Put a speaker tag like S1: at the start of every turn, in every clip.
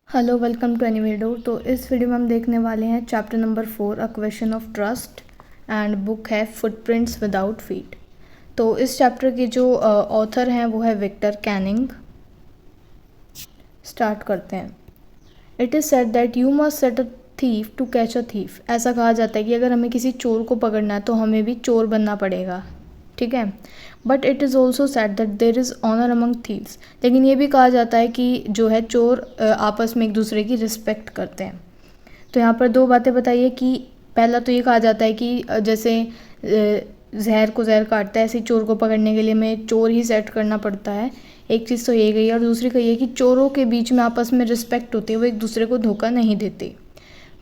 S1: Hello welcome to any video. तो इस video में हम देखने वाले हैं chapter number 4 a question of trust and book है फुटप्रिंट्स विदाउट फीट। तो इस चैप्टर के जो ऑथर हैं वो है विक्टर कैनिंग। स्टार्ट करते हैं। It is said that you must set a thief to catch a thief. ऐसा कहा जाता है कि अगर हमें किसी चोर को पकड़ना है तो हमें भी चोर बनना पड़ेगा, ठीक है। But it is also said that there is honour among thieves. लेकिन ये भी कहा जाता है कि जो है चोर आपस में एक दूसरे की रिस्पेक्ट करते हैं। तो यहाँ पर दो बातें बताइए कि पहला तो ये कहा जाता है कि जैसे जहर को जहर काटता है, ऐसे चोर को पकड़ने के लिए हमें चोर ही सेट करना पड़ता है। एक चीज़ तो ये गई, और दूसरी कही है कि चोरों के बीच में आपस में रिस्पेक्ट होती है, वो एक दूसरे को धोखा नहीं देते।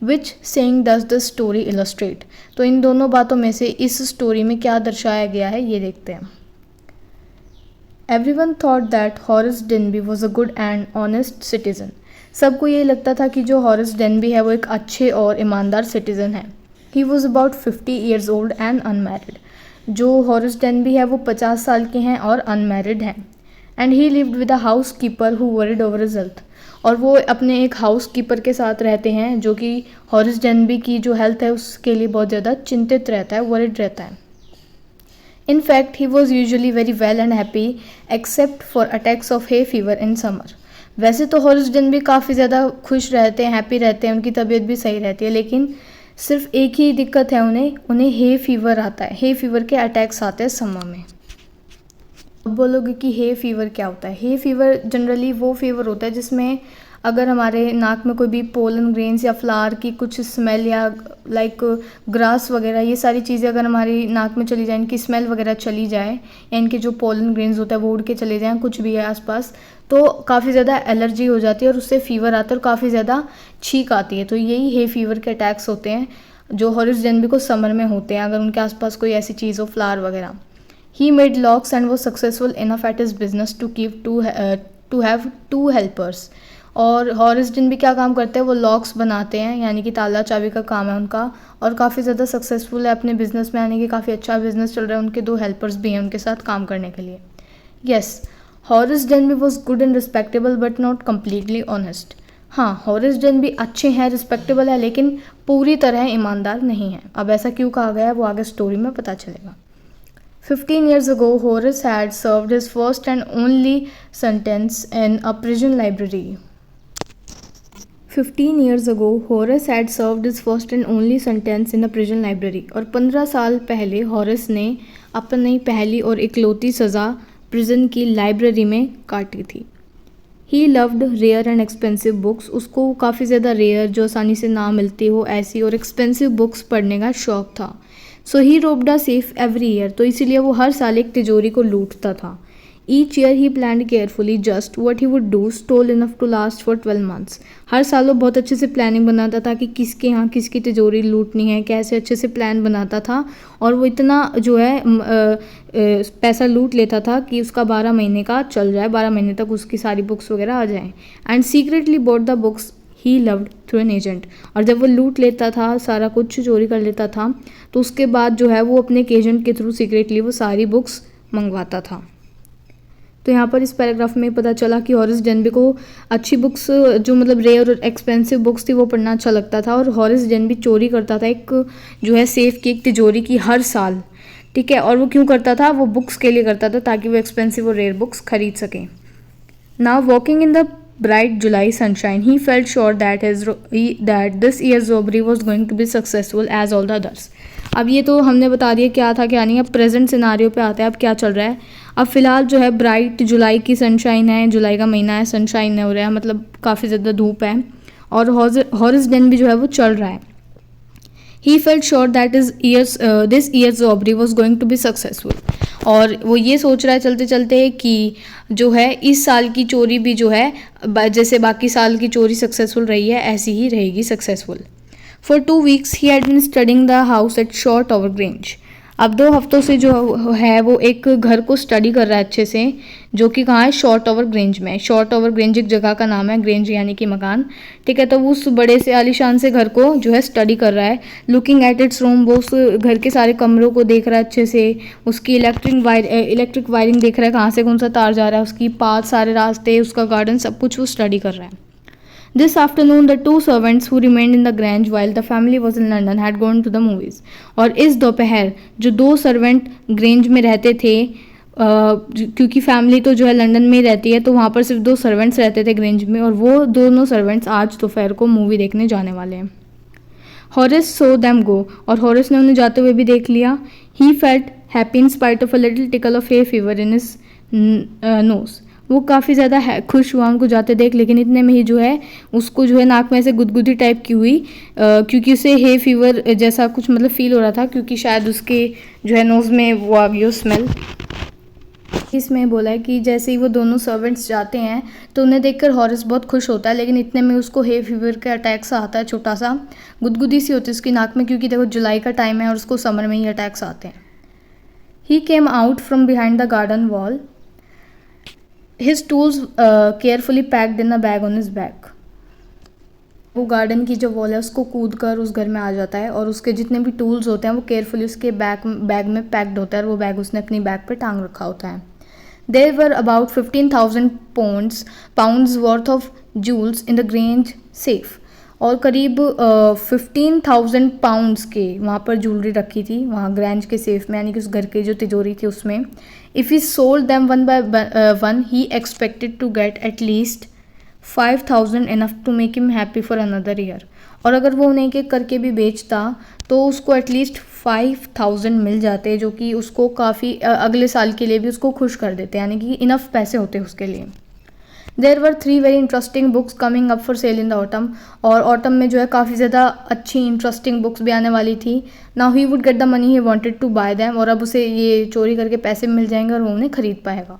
S1: Which saying does the story illustrate. तो इन दोनों बातों में से इस स्टोरी में क्या दर्शाया गया है ये देखते हैं। Every one thought that हॉरिस Denby was a good and honest citizen. सबको ये लगता था कि जो हॉरिस डेनबी है वो एक अच्छे और ईमानदार सिटीज़न है। He was about 50 years old and unmarried. जो हॉरिस डेनबी है वो 50 साल के हैं और अनमैरिड हैं। And he lived with a house keeper who worried over his health. और वो अपने एक हाउस कीपर के साथ रहते हैं जो कि हॉरिस डेनबी की जो हेल्थ है उसके लिए बहुत ज़्यादा चिंतित रहता है, वरिड रहता है। In fact, he was usually very well and happy except for attacks of hay fever in summer. वैसे तो हॉरिस डेनबी काफ़ी ज़्यादा खुश रहते हैं, हैप्पी रहते हैं, उनकी तबीयत भी सही रहती है, लेकिन सिर्फ एक ही दिक्कत है, उन्हें हे फीवर आता है। हे फीवर के अटैक्स आते हैं समर में। अब बोलोगे कि हे फीवर क्या होता है। हे फीवर जनरली वो फीवर होता है जिसमें अगर हमारे नाक में कोई भी पोलन ग्रेन्स या फ्लावर की कुछ स्मेल या लाइक ग्रास वगैरह ये सारी चीज़ें अगर हमारी नाक में चली जाए, इनकी स्मेल वगैरह चली जाए या इनके जो पोलन ग्रेन्स होता है वो उड़ के चले जाएँ, कुछ भी है आसपास, तो काफ़ी ज़्यादा एलर्जी हो जाती है और उससे फीवर आता है और काफ़ी ज़्यादा छींक आती है। तो यही हे फीवर के अटैक्स होते हैं जो हॉरिस डेनबी को समर में होते हैं अगर उनके आसपास कोई ऐसी चीज़ हो, फ्लावर वगैरह। He made locks and was successful enough at his business to have two helpers. और हॉरिस डेनबी क्या काम करते हैं, वो लॉक्स बनाते हैं, यानी कि ताला चाबी का काम है उनका, और काफ़ी ज़्यादा सक्सेसफुल है अपने बिजनेस में, यानी कि काफ़ी अच्छा बिजनेस चल रहा है। उनके दो हेल्पर्स भी हैं उनके साथ काम करने के लिए। Yes, हॉरिस Denby was good and respectable but not completely honest. हाँ, हॉरिस डेनबी अच्छे हैं, रिस्पेक्टेबल है, लेकिन पूरी तरह ईमानदार नहीं है। अब ऐसा क्यों कहा गया है वो आगे स्टोरी में पता चलेगा। 15 years ago, Horace had served his first and only sentence in a prison library. 15 years ago, Horace had served his first and only sentence in a prison library. और 15 साल पहले हॉरिस ने अपनी पहली और इकलौती सज़ा प्रिजन की लाइब्रेरी में काटी थी। He loved rare and expensive books. उसको काफ़ी ज़्यादा रेयर, जो आसानी से ना मिलती हो ऐसी और एक्सपेंसिव बुक्स पढ़ने का शौक़ था। So he robbed a safe every year. तो इसीलिए वो हर साल एक तिजोरी को लूटता था। Each year he plan carefully just what he would do stole enough to last for 12 months। हर साल वो बहुत अच्छे से प्लानिंग बनाता था कि किसके यहाँ किसकी तिजोरी लूटनी है, कैसे अच्छे से प्लान बनाता था, और वो इतना जो है पैसा लूट लेता था कि उसका 12 महीने का चल जाए, 12 महीने तक उसकी सारी बुक्स वगैरह आ जाएँ। And secretly bought the books he loved through an agent. और जब वो लूट लेता था, सारा कुछ चोरी कर लेता था, तो उसके बाद जो है वो अपने एक एजेंट के थ्रू सीक्रेटली वो सारी बुक्स मंगवाता था। तो यहाँ पर इस पैराग्राफ में पता चला कि हॉरिस डेनबी को अच्छी बुक्स, जो मतलब रेयर और एक्सपेंसिव बुक्स थी, वो पढ़ना अच्छा लगता था। और हॉरिस डेनबी चोरी करता था एक जो है सेफ की एक तिजोरी की हर साल, ठीक है। और वो क्यों करता था, वो बुक्स के लिए करता था ताकि वो एक्सपेंसिव और रेयर बुक्स खरीद सकें। Now walking in the bright July sunshine, he felt sure that this year's robbery was going to be successful as all the others. अब ये तो हमने बता दिया क्या था क्या नहीं। अब प्रेजेंट सिनारियो पे आते हैं। अब क्या चल रहा है, अब फिलहाल जो है ब्राइट जुलाई की सनशाइन है, जुलाई का महीना है, सनशाइन हो रहा है, मतलब काफ़ी ज़्यादा धूप है, और हॉरिस डेनबी जो है वो चल रहा है। He felt sure that this year's robbery was going to be successful. और वो ये सोच रहा है चलते चलते कि जो है इस साल की चोरी भी जो है जैसे बाकी साल की चोरी सक्सेसफुल रही है ऐसी ही रहेगी successful. For 2 weeks he had been studying the house at Shotover Grange. अब 2 हफ्तों से जो है वो एक घर को स्टडी कर रहा है अच्छे से, जो कि कहाँ है, शॉर्ट ओवर ग्रेंज में। शॉर्ट ओवर ग्रेंज एक जगह का नाम है, ग्रेंज यानी कि मकान, ठीक है। तो वो उस बड़े से आलीशान से घर को जो है स्टडी कर रहा है। लुकिंग एट इट्स रूम, वो उस घर के सारे कमरों को देख रहा है अच्छे से, उसकी इलेक्ट्रिक वायरिंग देख रहा है, कहाँ से कौन सा तार जा रहा है, उसकी पाथ, सारे रास्ते, उसका गार्डन, सब कुछ वो स्टडी कर रहा है। This afternoon, the two servants who remained in the Grange while the family was in London had gone to the movies. और इस दोपहर जो दो सर्वेंट ग्रेंज में रहते थे, क्योंकि फैमिली तो जो है लंदन में ही रहती है, तो वहाँ पर सिर्फ दो सर्वेंट्स रहते थे ग्रेंज में, और वो दोनों सर्वेंट्स आज दोपहर को मूवी देखने जाने वाले हैं. हॉरेस सो देम गो, और हॉरेस ने उन्हें जाते हुए भी देख लिया. He felt happy in spite of a little tackle of hay fever in his nose. वो काफ़ी ज़्यादा खुश हुआ उनको जाते देख, लेकिन इतने में ही जो है उसको जो है नाक में ऐसे गुदगुदी टाइप की हुई, क्योंकि उसे हे फीवर जैसा कुछ मतलब फील हो रहा था, क्योंकि शायद उसके जो है नोज़ में वो आ गई स्मेल. इसमें बोला है कि जैसे ही वो दोनों सर्वेंट्स जाते हैं तो उन्हें देखकर हॉरेस बहुत खुश होता है, लेकिन इतने में उसको हे फीवर का अटैक सा आता है, छोटा सा गुदगुदी सी होती है उसकी नाक में, क्योंकि देखो जुलाई का टाइम है और उसको समर में ही अटैक्स आते हैं. He came out from behind the garden wall, his tools carefully packed in a bag on his back. वो गार्डन की जो वॉल है उसको कूद कर उस घर में आ जाता है, और उसके जितने भी टूल्स होते हैं वो केयरफुली उसके बैग में पैक्ड होता है, और वो बैग उसने अपनी बैग पे टांग रखा होता है. There were about 15,000 pounds worth of jewels in the Grange safe. और करीब 15,000 पाउंड्स के वहाँ पर ज्वेलरी रखी थी वहाँ ग्रैंज के सेफ में, यानी कि उस घर की जो तिजोरी थी उसमें. If he sold them one by one he expected to get at least 5,000 enough to make him happy for another year. और अगर वो उन्हें एक एक करके भी बेचता तो उसको एटलीस्ट 5,000 मिल जाते, जो कि उसको काफ़ी अगले साल के लिए भी उसको खुश कर देते, यानी कि इनफ पैसे होते उसके लिए. There were 3 very interesting books coming up for sale in the autumn. और ऑटम में जो है काफ़ी ज़्यादा अच्छी इंटरेस्टिंग बुक्स भी आने वाली थी. Now he would get the money he wanted to buy them. और अब उसे ये चोरी करके पैसे मिल जाएंगे और वो उन्हें खरीद पाएगा.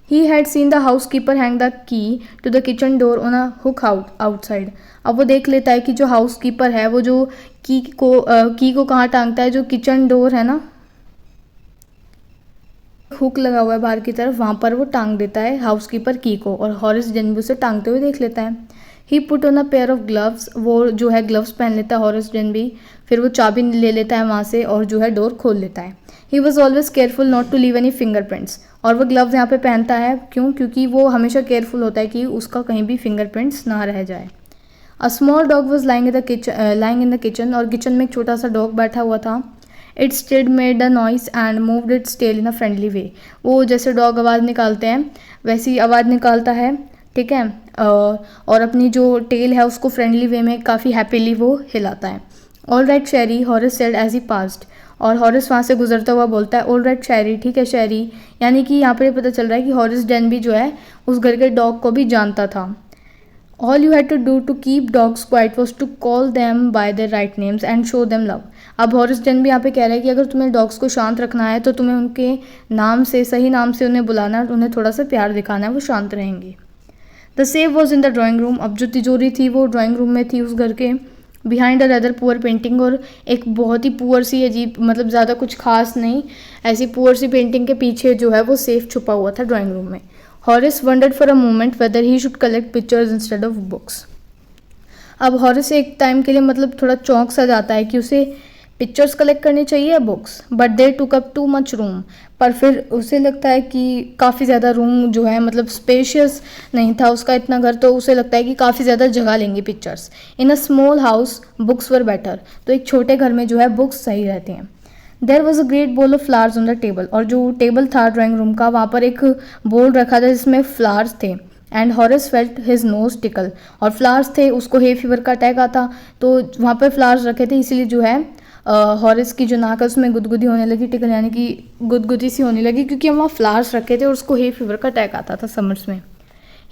S1: He had seen the housekeeper hang the key to the kitchen door on a hook outside. अब वो देख लेता है कि जो हाउसकीपर है वो जो की को कहाँ टांगता है, जो किचन डोर है ना, हुक लगा हुआ है बाहर की तरफ, वहाँ पर वो टांग देता है हाउसकीपर की को, और हॉरेस जेनबी उसे टांगते हुए देख लेता है. He put on a pair of gloves. वो जो है ग्लव्स पहन लेता है हॉरेस जेनबी. फिर वो चाबी ले लेता है वहाँ से और जो है डोर खोल लेता है. He was always careful not to leave any fingerprints. और वो ग्लव्स यहाँ पे पहनता है क्यों? क्योंकि वो हमेशा केयरफुल होता है कि उसका कहीं भी फिंगरप्रिंट्स ना रह जाए. A small dog was lying in the kitchen. और किचन में एक छोटा सा डॉग बैठा हुआ था. It stirred made a noise and moved its tail in a friendly way. वो जैसे डॉग आवाज़ निकालते हैं वैसी आवाज़ निकालता है, ठीक है, और अपनी जो टेल है उसको फ्रेंडली वे में काफ़ी हैप्पीली वो हिलाता है. All right Sherry, Horace said as he passed. और हॉरेस वहाँ से गुजरता हुआ बोलता है ऑल राइट शेरी, ठीक है शेरी. यानी कि यहाँ पर ये पता चल रहा है कि हॉरेस डेनबी जो है उस घर के डॉग को भी जानता था. All you had to do to keep dogs quiet was to call them by their right names and show them love. अब हॉरेस डेनबी यहाँ पे कह रहा है कि अगर तुम्हें डॉग्स को शांत रखना है तो तुम्हें उनके नाम से, सही नाम से उन्हें बुलाना है, उन्हें थोड़ा सा प्यार दिखाना है, वो शांत रहेंगी. The safe was in the drawing room. अब जो तिजोरी थी वो ड्राइंग रूम में थी उस घर के. Behind a rather poor painting. और एक बहुत ही पुअर सी अजीब, मतलब ज़्यादा कुछ खास नहीं, ऐसी पुअर सी पेंटिंग के पीछे जो है वो सेफ छुपा हुआ था ड्राइंग रूम में. Horace wondered for a moment whether he should collect pictures instead of books. अब हॉरेस एक टाइम के लिए मतलब थोड़ा चौंक सा जाता है कि उसे पिक्चर्स कलेक्ट करनी चाहिए या books, but they took up too much room. पर फिर उसे लगता है कि काफ़ी ज़्यादा रूम जो है, मतलब स्पेशियस नहीं था उसका इतना घर, तो उसे लगता है कि काफ़ी ज़्यादा जगह लेंगी pictures. In a small house books were better. तो एक छोटे घर में जो है बुक्स सही रहती हैं. There was a great bowl of flowers on the table. और जो टेबल था ड्राइंग रूम का, वहाँ पर एक बोल रखा था जिसमें फ्लावर्स थे. And Horace felt his nose tackle. और फ्लावर्स थे, उसको हे फीवर का अटैक आता, तो वहाँ पर फ्लावर्स रखे थे, इसीलिए जो है हॉरेस की जो नाक है उसमें गुदगुदी होने लगी, टिकल यानी कि गुदगुदी सी होने लगी, क्योंकि वहाँ फ्लावर्स रखे थे और उसको हे फीवर का अटैक आता था समर्स में.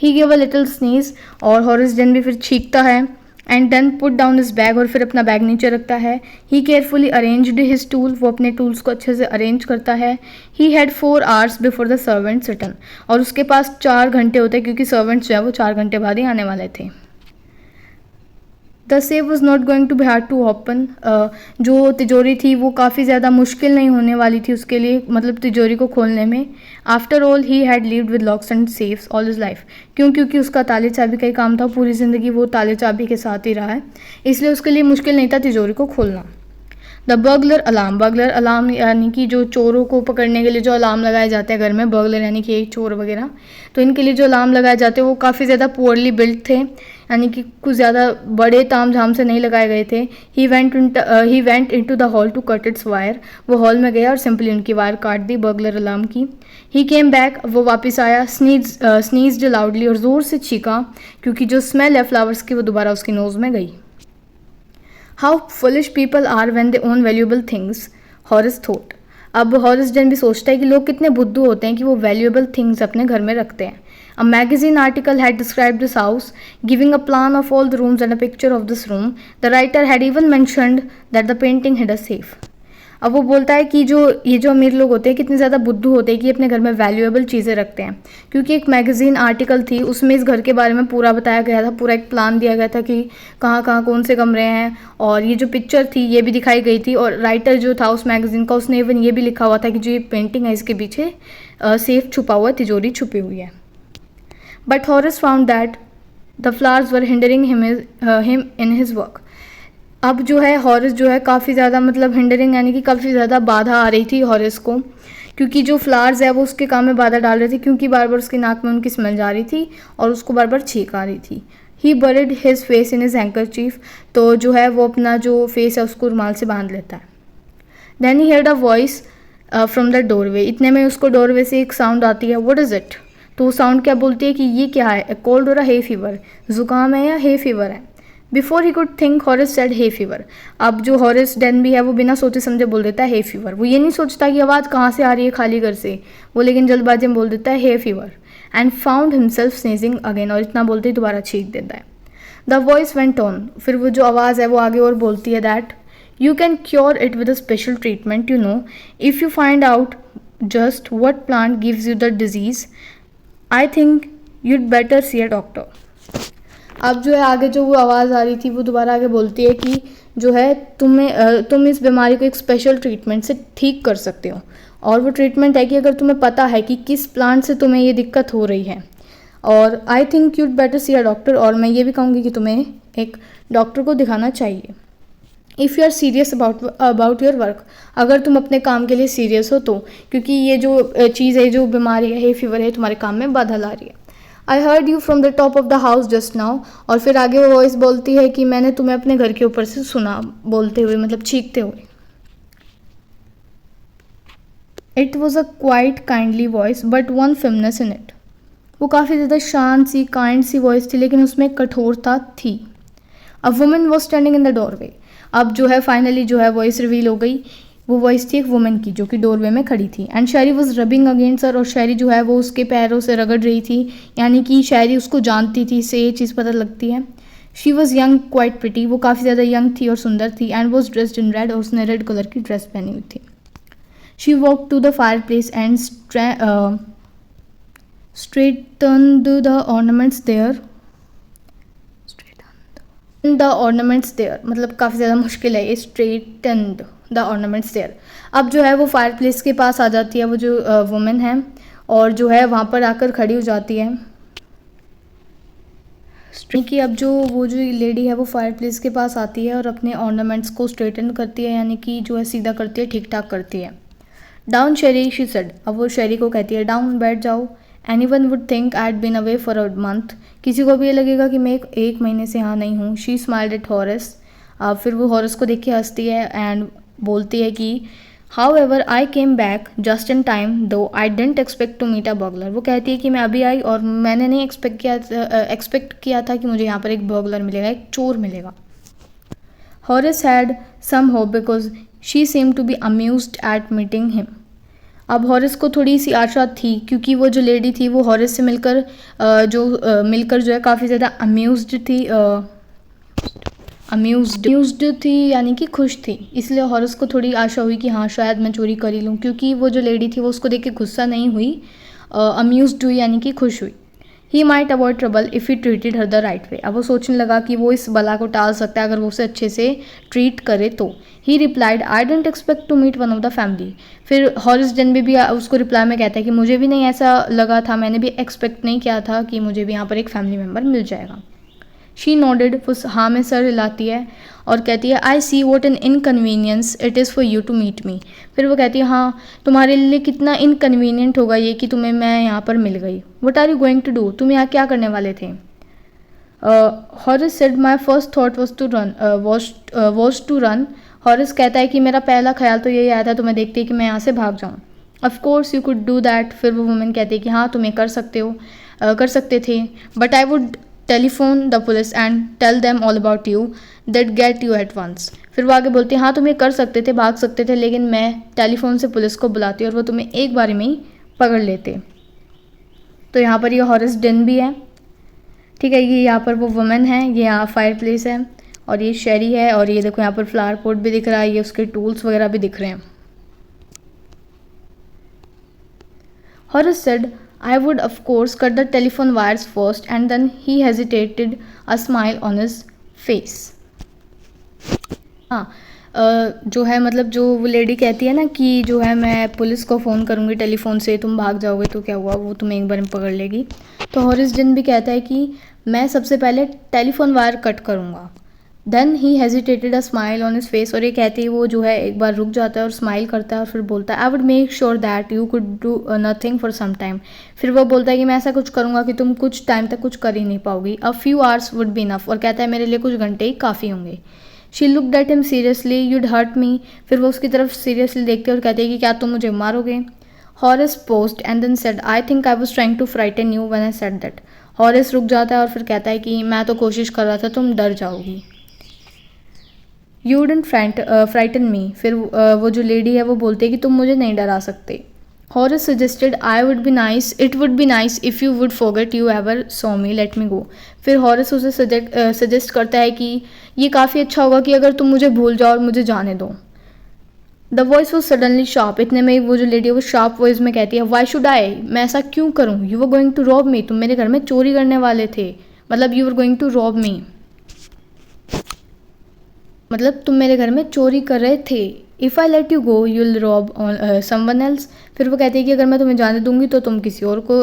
S1: He gave a little sneeze. और हॉरेस डेनबी फिर छींकता है. And then put down his bag. और फिर अपना बैग नीचे रखता है. He carefully arranged his tool. वो अपने टूल्स को अच्छे से अरेंज करता है. He had 4 hours before the servants return. और उसके पास 4 घंटे होते हैं, क्योंकि सर्वेंट्स जो है वो 4 घंटे बाद ही आने वाले थे. The safe was not going to be hard to open. जो तिजोरी थी वो काफ़ी ज़्यादा मुश्किल नहीं होने वाली थी उसके लिए, मतलब तिजोरी को खोलने में. After all he had lived with locks and safes all his life. क्योंकि उसका ताले चाबी का ही काम था, पूरी ज़िंदगी वो ताले चाबी के साथ ही रहा है, इसलिए उसके लिए मुश्किल नहीं था तिजोरी को खोलना. The burglar alarm. Burglar alarm यानी कि जो चोरों को पकड़ने के लिए जो अलार्म लगाए जाते हैं घर में, बर्गलर यानी कि एक चोर वगैरह, तो इनके लिए जो अलार्म लगाए जाते हैं वो काफ़ी ज़्यादा पुअरली बिल्ट थे. यानी कि कुछ ज़्यादा बड़े ताम झाम से नहीं लगाए गए थे। He went into the hall to cut its wire. वो हॉल में गया और सिंपली उनकी वायर काट दी बर्गलर अलार्म की। ही केम बैक, वो वापस आया, स्नीज्ड लाउडली, और ज़ोर से चीखा क्योंकि जो स्मेल है फ्लावर्स की वो दोबारा उसकी नोज़ में गई। How foolish people are when they own valuable things, Horace thought. अब हॉरिस डेन भी सोचता है कि लोग कितने बुद्धू होते हैं कि वो वैल्यूएबल थिंग्स अपने घर में रखते हैं। A magazine article had described this house, giving a plan of all the rooms and a picture of this room. The writer had even mentioned that the painting had a safe. अब वो बोलता है कि ये जो अमीर लोग होते हैं कितने ज़्यादा बुद्धू होते हैं कि अपने घर में वैल्यूएबल चीज़ें रखते हैं, क्योंकि एक मैगज़ीन आर्टिकल थी उसमें इस घर के बारे में पूरा बताया गया था, पूरा एक प्लान दिया गया था कि कहाँ कहाँ कौन से कमरे हैं, और ये जो पिक्चर थी ये भी दिखाई गई थी, और राइटर जो था उस मैगज़ीन का उसने इवन ये भी लिखा हुआ था कि जो ये पेंटिंग है इसके पीछे सेफ छुपा हुआ है, तिजोरी छुपी हुई है। But Horace found that the flowers were hindering him in his work. अब जो है हॉरिस जो है काफ़ी ज़्यादा मतलब हिंडरिंग यानी कि काफ़ी ज़्यादा बाधा आ रही थी हॉरिस को, क्योंकि जो फ्लावर्स है वो उसके काम में बाधा डाल रहे थे, क्योंकि बार बार उसकी नाक में उनकी स्मेल जा रही थी और उसको बार बार छींक आ रही थी। He buried his face in his handkerchief, तो जो है वो अपना जो फेस है उसको रुमाल से बांध लेता है। Then he heard a voice from the doorway. इतने में उसको डोरवे से एक साउंड आती है, व्हाट इज़ इट। तो वो साउंड क्या बोलती है कि ये क्या है, कोल्ड और हे फीवर, ज़ुकाम है या हे फीवर है। Before he could think हॉरिस said hay fever. अब जो हॉरिस डेन भी है वो बिना सोचे समझे बोल देता है हे फीवर। वो ये नहीं सोचता कि आवाज़ कहाँ से आ रही है खाली घर से, वो लेकिन जल्दबाजी में बोल देता है hay fever, and found himself sneezing again, और इतना बोलते ही दोबारा छींक देता है। द वॉइस वेंट ऑन, फिर वो जो आवाज़ है वो आगे और बोलती है that you can cure it with a special treatment, you know, if you find out just what plant gives you the disease, I think you'd better C a doctor. अब जो है आगे जो वो आवाज़ आ रही थी वो दोबारा आगे बोलती है कि जो है तुम इस बीमारी को एक स्पेशल ट्रीटमेंट से ठीक कर सकते हो, और वो ट्रीटमेंट है कि अगर तुम्हें पता है कि किस प्लांट से तुम्हें ये दिक्कत हो रही है, और I think you'd better C a doctor, और मैं ये भी कहूँगी कि तुम्हें एक डॉक्टर को दिखाना चाहिए। If you are serious about your work, अगर तुम अपने काम के लिए सीरियस हो तो, क्योंकि ये जो चीज़ है, जो बीमारी है, फीवर है, तुम्हारे काम में बाधा ला रही है। I heard you from the top of the house just now, और फिर आगे वो वॉइस बोलती है कि मैंने तुम्हें अपने घर के ऊपर से सुना बोलते हुए, मतलब चीखते हुए। It was a quite kindly voice but one firmness in it. वो काफ़ी ज़्यादा शांत सी काइंड सी वॉइस थी, लेकिन उसमें कठोरता थी। A woman was standing in the doorway. अब जो है फाइनली जो है वॉइस रिवील हो गई। वो वॉइस थी एक वुमन की जो कि डोरवे में खड़ी थी, and Shairi was rubbing against her, और शैरी जो है वो उसके पैरों से रगड़ रही थी, यानी कि शैरी उसको जानती थी, इससे ये चीज़ पता लगती है। She was young quite pretty, वो काफ़ी ज़्यादा यंग थी और सुंदर थी, and was dressed in red, और उसने रेड कलर की ड्रेस पहनी हुई थी। She walk to the fireplace and straightened the ornaments there. The ornaments there, मतलब काफ़ी ज़्यादा मुश्किल है ये, स्ट्रेटन्ड द ऑर्नामेंट्स देयर। अब जो है वो फायर प्लेस के पास आ जाती है वो जो वुमेन है, और जो है वहाँ पर आकर खड़ी हो जाती है कि अब जो वो जो लेडी है वो फायर प्लेस के पास आती है और अपने ऑर्नामेंट्स को स्ट्रेटन करती है, यानी कि जो है सीधा करती है, ठीक ठाक करती है। डाउन शेरी शी सेड, अब वो शेरी को कहती है डाउन, बैठ जाओ। Anyone would think I'd been away for a month, किसी को भी ये लगेगा कि मैं एक महीने से यहाँ नहीं हूँ। She smiled at Horace, फिर वो हॉरस को देख के हंसती है एंड बोलती है कि However I came back just in time though I didn't expect to meet a burglar। वो कहती है कि मैं अभी आई और मैंने नहीं एक्सपेक्ट किया था कि मुझे यहाँ पर एक बर्गलर मिलेगा, एक चोर मिलेगा। Horace had some hope because she seemed to be amused at meeting him। अब हॉरिस को थोड़ी सी आशा थी, क्योंकि वो जो लेडी थी वो हॉरिस से मिलकर जो है काफ़ी ज़्यादा अम्यूज्ड थी, यानी कि खुश थी। इसलिए हॉरिस को थोड़ी आशा हुई कि हाँ शायद मैं चोरी कर ही लूँ, क्योंकि वो जो लेडी थी वो उसको देख के गुस्सा नहीं हुई, अम्यूज्ड हुई, यानी कि खुश हुई। He might avoid trouble if he treated her the right way. अब वो सोचने लगा कि वो इस बला को टाल सकता है अगर वो उसे अच्छे से ट्रीट करे तो। He replied I didn't expect to meet one of the family. फिर हॉरिस डेन भी उसको रिप्लाई में कहता है कि मुझे भी नहीं ऐसा लगा था, मैंने भी एक्सपेक्ट नहीं किया था कि मुझे भी यहाँ पर एक फैमिली मेम्बर मिल जाएगा। शी नोडेड, वो हाँ में सर हिलाती है और कहती है I see what an inconvenience it is for you to meet me. फिर वो कहती है हाँ तुम्हारे लिए कितना इनकन्वीनियंट होगा ये कि तुम्हें मैं यहाँ पर मिल गई। What are you going to do, तुम यहाँ क्या करने वाले थे। Horace said my first thought was to run. Horace कहता है कि मेरा पहला ख्याल तो यही आया था तुम्हें देखते ही कि मैं यहाँ से भाग जाऊँ। Of course you could do that. फिर वो वुमेन कहती है कि हाँ तुम ये कर सकते हो, कर सकते थे, but I would telephone the police and tell them all about you that get you at once. फिर वो आगे बोलती है हाँ तुम ये कर सकते थे, भाग सकते थे, लेकिन मैं टेलीफोन से पुलिस को बुलाती और वो तुम्हें एक बारी में ही पकड़ लेते। तो यहाँ पर ये हॉरिस डेन भी है, ठीक है। ये यहाँ पर वो वुमेन है, ये यहाँ फायर प्लेस है और ये शेरी है और ये देखो यहाँ पर फ्लावर पॉट भी दिख रहा है, ये उसके टूल्स वगैरह भी दिख रहे हैं। हॉरिस said I would of course cut the telephone wires first and then he hesitated, a smile on his face. हाँ, जो है मतलब जो वो लेडी कहती है ना कि जो है मैं पुलिस को फ़ोन करूँगी टेलीफोन से, तुम भाग जाओगे तो क्या हुआ, वो तुम्हें एक बार में पकड़ लेगी। तो हॉरिस डेन भी कहता है कि मैं सबसे पहले टेलीफोन वायर कट करूँगा। Then he hesitated, a smile on his face. और ये कहते ही वो जो है एक बार रुक जाता है और स्माइल करता है और फिर बोलता है I would make sure that you could do nothing for some time. फिर वो बोलता है कि मैं ऐसा कुछ करूँगा कि तुम कुछ टाइम तक कुछ कर ही नहीं पाओगी। A few hours would be enough. और कहता है मेरे लिए कुछ घंटे ही काफ़ी होंगे। She looked at him seriously, you'd hurt me. फिर वो उसकी तरफ सीरियसली देखते और कहते हैं कि क्या तुम मुझे मारोगे। Horace paused and then said I think I was trying to frighten you when I said that. Horace रुक जाता है और फिर कहता है कि मैं तो कोशिश कर रहा था, तुम डर जाओगी। यू वुडंट फ्राइटन मी। फिर वो जो लेडी है वो बोलती है कि तुम मुझे नहीं डरा सकते। Horace suggested it would be nice if you would forget you ever saw me, let me go. फिर हॉरिस उसे सजेस्ट करता है कि ये काफ़ी अच्छा होगा कि अगर तुम मुझे भूल जाओ और मुझे जाने दो। The voice was suddenly sharp. इतने में वो जो लेडी है वो शार्प वॉइस में कहती है वाई शुड आई, मैं ऐसा क्यों करूँ। You were going to rob me, तुम मेरे घर में चोरी करने वाले थे, मतलब you were going to rob me, मतलब तुम मेरे घर में चोरी कर रहे थे। If I let you go you will rob someone else. फिर वो कहती है कि अगर मैं तुम्हें जाने दूंगी तो तुम किसी और को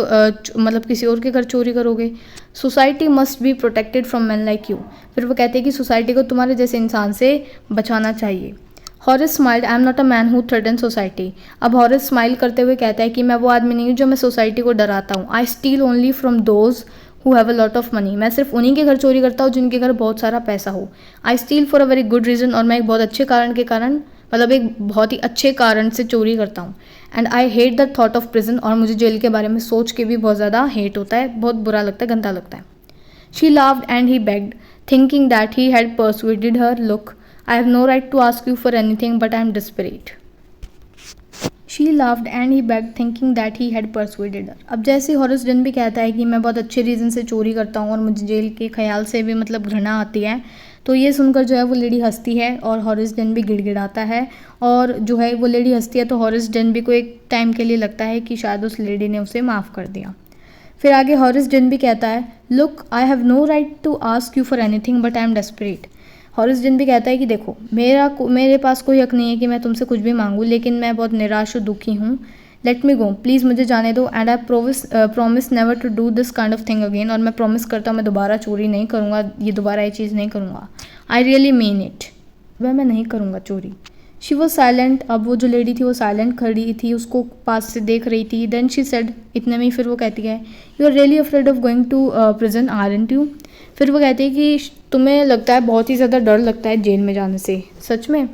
S1: मतलब किसी और के घर चोरी करोगे। Society must be protected from man like you. फिर वो कहते हैं कि सोसाइटी को तुम्हारे जैसे इंसान से बचाना चाहिए। हॉरिस smiled, I am not a man who threaten society. अब हॉरिस स्माइल करते हुए कहता है कि मैं वो आदमी नहीं हूँ जो मैं सोसाइटी को डराता हूँ। I steal only from those who have a lot of money. मैं सिर्फ उन्हीं के घर चोरी करता हूँ जिनके घर बहुत सारा पैसा हो। I steal for a very good reason, और मैं एक बहुत अच्छे कारण के कारण मतलब एक बहुत ही अच्छे कारण से चोरी करता हूँ। And I hate the thought of prison, और मुझे जेल के बारे में सोच के भी बहुत ज़्यादा हेट होता है, बहुत बुरा लगता है, गंदा लगता है। She laughed and he begged, thinking that he had persuaded her. Look, I have no right to ask you for anything, but I am desperate. She laughed and he begged, thinking that he had persuaded her. अब जैसे हॉरिस Denby भी कहता है कि मैं बहुत अच्छे reason से चोरी करता हूँ और मुझे जेल के ख्याल से भी मतलब घृणा आती है, तो ये सुनकर जो है वो लेडी हंसती है और हॉरिस डेन भी गिड़गिड़ाता है। और जो है वो लेडी हंसती है तो हॉरिस डेन भी को एक टाइम के लिए लगता है कि शायद उस लेडी ने उसे माफ़ कर दिया। फिर आगे हॉरिस डेन भी कहता है look, I have no right to ask you for anything but I am desperate. Horace Denby भी कहता है कि देखो मेरे पास कोई हक नहीं है कि मैं तुमसे कुछ भी मांगूँ, लेकिन मैं बहुत निराश और दुखी हूँ। लेट मी गो, प्लीज़ मुझे जाने दो। And I promise never to do this kind of thing again. और मैं प्रॉमिस करता हूँ मैं दोबारा चोरी नहीं करूँगा, ये दोबारा ये चीज़ नहीं करूँगा। आई रियली मीन इट, वह मैं नहीं करूँगा चोरी। She was silent. अब वो जो लेडी थी वो साइलेंट खड़ी थी, उसको पास से देख रही थी। देन शी सेड, इतने में फिर वो कहती है you are really afraid of going to prison aren't you. फिर वो कहती है कि तुम्हें लगता है बहुत ही ज़्यादा डर लगता है जेल में जाने से, सच में।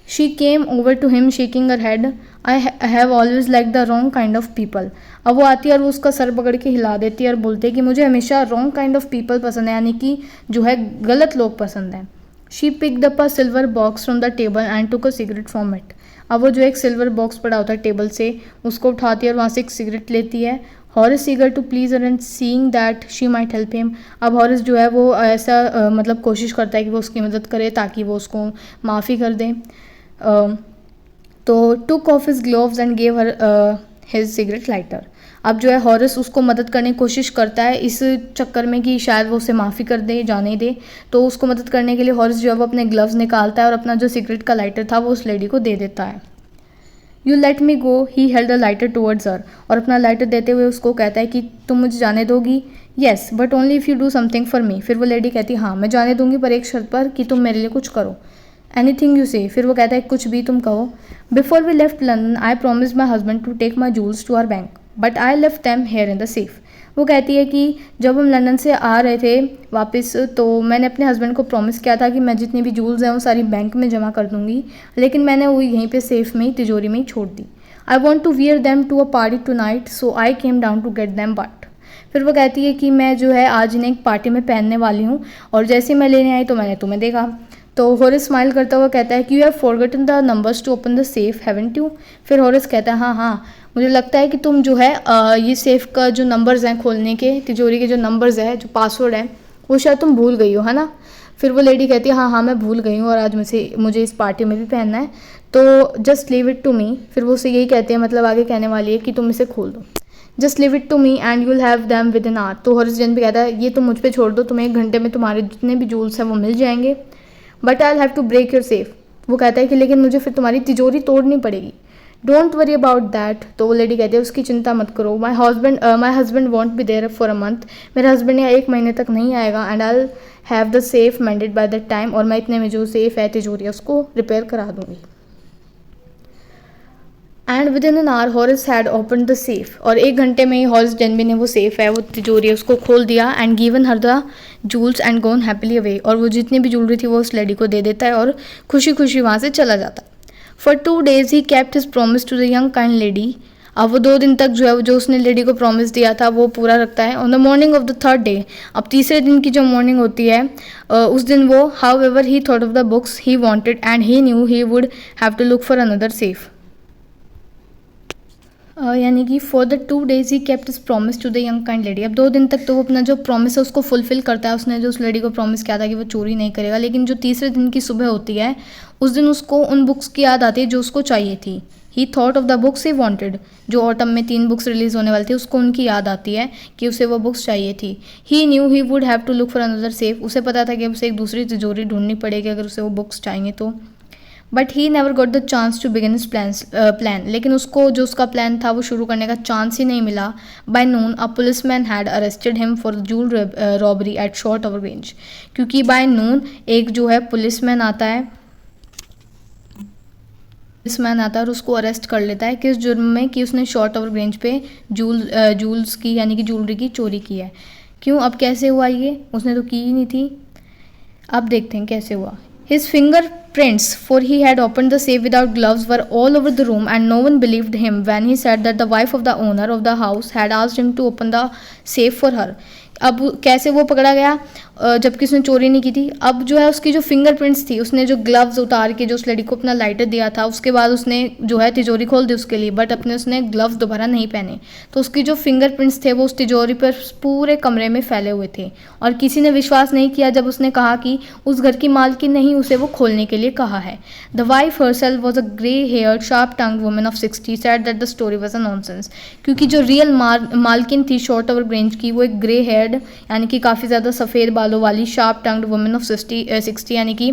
S1: She came over to him shaking her head, I have always like the wrong kind of people. अब वो आती है और वो उसका सर पकड़ के हिला देती है और बोलती है कि मुझे हमेशा रॉन्ग काइंड ऑफ पीपल पसंद है, यानी कि जो है गलत लोग पसंद हैं। She picked up a silver box from the table and took a cigarette from it. अब वो जो एक सिल्वर बॉक्स पड़ा होता है टेबल से, उसको उठाती है और वहाँ से एक सिगरेट लेती है। Horace eager to please her and seeing that she might help him. अब हॉरिस जो है वो ऐसा मतलब कोशिश करता है कि वो उसकी मदद करे ताकि वो उसको माफ़ी कर दें। तो took off his gloves and gave her his cigarette lighter. अब जो है हॉरिस उसको मदद करने की कोशिश करता है इस चक्कर में कि शायद वो उसे माफ़ी कर दे, जाने दे। तो उसको मदद करने के लिए हॉरिस जो है वो अपने ग्लव्स निकालता है और अपना जो सिगरेट का लाइटर था वो उस लेडी को दे देता है। You let me go, he held a lighter towards हर। और अपना लाइटर देते हुए उसको कहता है कि तुम मुझे जाने दोगी। Yes but only if you do something for me. फिर वो लेडी कहती है हाँ मैं जाने दूंगी, पर एक शर्त पर कि तुम मेरे लिए कुछ करो। एनीथिंग यू से। फिर वो कहता है कुछ भी तुम कहो। Before we left London I promised my husband to take my jewels to our bank, but I left them here in the safe. वो कहती है कि जब हम लंदन से आ रहे थे वापस, तो मैंने अपने हस्बैंड को प्रॉमिस किया था कि मैं जितनी भी जूल्स हैं वो सारी बैंक में जमा कर दूँगी, लेकिन मैंने वो यहीं पे सेफ में ही, तिजोरी में ही छोड़ दी। I want to wear them to a party tonight, so I came down to get them but. फिर वो कहती है कि मैं जो है आज इन्हें एक पार्टी में पहनने वाली हूँ, और जैसे मैं लेने आई तो मैंने तुम्हें देखा। तो हॉरिस स्माइल करता हुआ कहता है कि you have forgotten the numbers to open the safe, haven't you. फिर हॉरिस कहता है हाँ हाँ, मुझे लगता है कि तुम जो है ये सेफ का जो नंबर्स हैं खोलने के, तिजोरी के जो नंबर्स है, जो पासवर्ड है, वो शायद तुम भूल गई हो, है ना। फिर वो लेडी कहती है हाँ हाँ मैं भूल गई हूँ, और आज मुझे इस पार्टी में भी पहनना है, तो just leave it to me. फिर वो उसे यही कहते हैं, मतलब आगे कहने वाली है कि तुम इसे खोल दो, just leave it to me and you will have them within hour. तो हॉरिस जेन भी कहता है ये तो मुझ पे छोड़ दो, तुम्हें 1 घंटे में तुम्हारे जितने भी जूल्स हैं वो मिल जाएंगे, but I have to break your safe. वो कहता है कि लेकिन मुझे फिर तुम्हारी तिजोरी तोड़नी पड़ेगी। Don't worry about that. तो वो लेडी कहती है उसकी चिंता मत करो, my husband won't be there for a month. मेरे हस्बैंड यहाँ 1 महीने तक नहीं आएगा, and I have the safe mended by that time, और मैं इतने में जो सेफ है तिजोरी उसको रिपेयर करा दूंगी। And with in an hour हॉरिस had open the safe, और 1 घंटे में ही हॉरिस डेनबी ने वो सेफ है, वो तिजोरी है, उसको खोल दिया, and given her the jewels and gone happily away. और वो जितनी भी ज्वेलरी थी वो उस लेडी को दे देता है और खुशी खुशी वहाँ से चला जाता है। For 2 days he kept his promise to the young kind lady. अब वो 2 दिन तक जो है जो उसने लेडी को प्रॉमिस दिया था वो पूरा रखता है। On the morning of the 3rd day, अब तीसरे दिन की जो मॉर्निंग होती है उस दिन वो however he thought of the books he wanted and he knew he would have to look for another safe. यानी कि for the 2 days he kept his promise to the young kind lady. अब 2 दिन तक तो वो अपना जो promise है उसको फुलफिल करता है। उसने जो उस लेडी को प्रॉमिस किया था कि वो चोरी नहीं करेगा, लेकिन जो तीसरे दिन की सुबह होती है उस दिन उसको उन बुक्स की याद आती है जो उसको चाहिए थी। ही thought of the books he wanted, जो ऑटम में 3 बुक्स रिलीज होने वाली थी उसको उनकी याद आती है कि उसे वो बुक्स चाहिए थी। He knew he would have to look for another safe, उसे पता था कि उसे एक दूसरी तिजोरी ढूंढनी पड़ेगी अगर उसे वो बुक्स चाहिए तो। But he never got the chance to begin his plan, लेकिन उसको जो उसका प्लान था वो शुरू करने का चांस ही नहीं मिला। By noon a policeman had arrested him for jewel robbery at Shotover Grange, क्योंकि बाय नून एक जो है पुलिसमैन आता है और उसको अरेस्ट कर लेता है किस जुर्म में, कि उसने शॉर्ट ओवर रेंज पे जूल्स की यानी कि ज्वेलरी की चोरी की है। क्यों, अब कैसे हुआ ये, उसने तो की ही नहीं थी। अब देखते हैं कैसे हुआ। His fingerprints, for he had opened the safe without gloves, were all over the room, and no one believed him when he said that the wife of the owner of the house had asked him to open the safe for her. अब कैसे वो पकड़ा गया जबकि उसने चोरी नहीं की थी। अब जो है उसकी जो फिंगरप्रिंट्स थी, उसने जो ग्लव्स उतार के जो उस लड़की को अपना लाइटर दिया था उसके बाद उसने जो है तिजोरी खोल दी उसके लिए, बट अपने उसने ग्लव्स दोबारा नहीं पहने, तो उसकी जो फिंगरप्रिंट्स थे वो उस तिजोरी पर पूरे कमरे में फैले हुए थे। और किसी ने विश्वास नहीं किया जब उसने कहा कि उस घर की मालकिन ने ही उसे वो खोलने के लिए कहा है। The wife herself was a grey haired sharp tongued woman of 60 said that the story was a nonsense, क्योंकि जो रियल मालकिन थी शॉर्ट ओवर रेंज की वो एक ग्रे हेयर्ड यानी कि काफ़ी ज़्यादा सफ़ेद बालों वाली शार्प टंग्ड वुमन ऑफ 60 यानी कि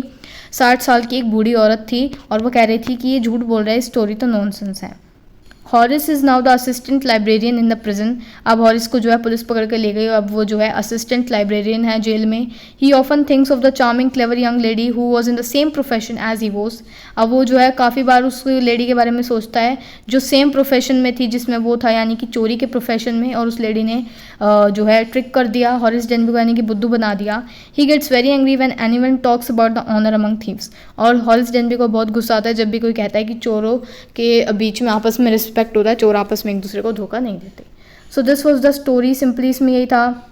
S1: 60 साल की एक बूढ़ी औरत थी, और वो कह रही थी कि ये झूठ बोल रहा है, स्टोरी तो नॉनसेंस है। हॉरिस is now the assistant librarian in the prison. अब हॉरिस को जो है पुलिस पकड़ के ले गई, अब वो जो है असिस्टेंट लाइब्रेरियन है जेल में। He often thinks of the charming clever young lady who was in the same profession as he was. अब वो जो है काफ़ी बार उस लेडी के बारे में सोचता है जो सेम प्रोफेशन में थी जिसमें वो था, यानी कि चोरी के प्रोफेशन में, और उस लेडी ने जो है ट्रिक कर दिया, हॉरिस डेनबी को यानी कि बुद्धू बना दिया। He gets very angry when anyone talks about the honour among thieves, और हॉरिस डेनबी को बहुत गुस्सा आता है जब भी कोई कहता है कि चोरों के बीच में आपस में रिस्पेक्ट होता है, चोर आपस में एक दूसरे को धोखा नहीं देते। सो this was the story. Simply इसमें यही था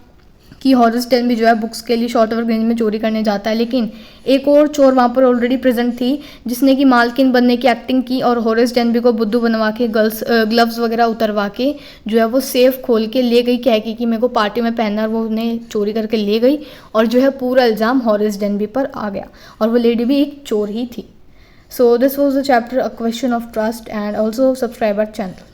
S1: कि हॉरिस डेनबी जो है बुक्स के लिए शॉर्ट ओवर रेंज में चोरी करने जाता है, लेकिन एक और चोर वहाँ पर ऑलरेडी प्रेजेंट थी जिसने कि मालकिन बनने की एक्टिंग की और हॉरिस डेनबी को बुद्धू बनवा के ग्लव्स वगैरह उतरवा के जो है वो सेफ खोल के ले गई, कह के कि मेरे को पार्टी में पहनना, और वो उन्हें चोरी करके ले गई, और जो है पूरा इल्ज़ाम हॉरिस डेनबी पर आ गया, और वो लेडी भी एक चोर ही थी। So this was the chapter a question of trust, and also subscribe our channel.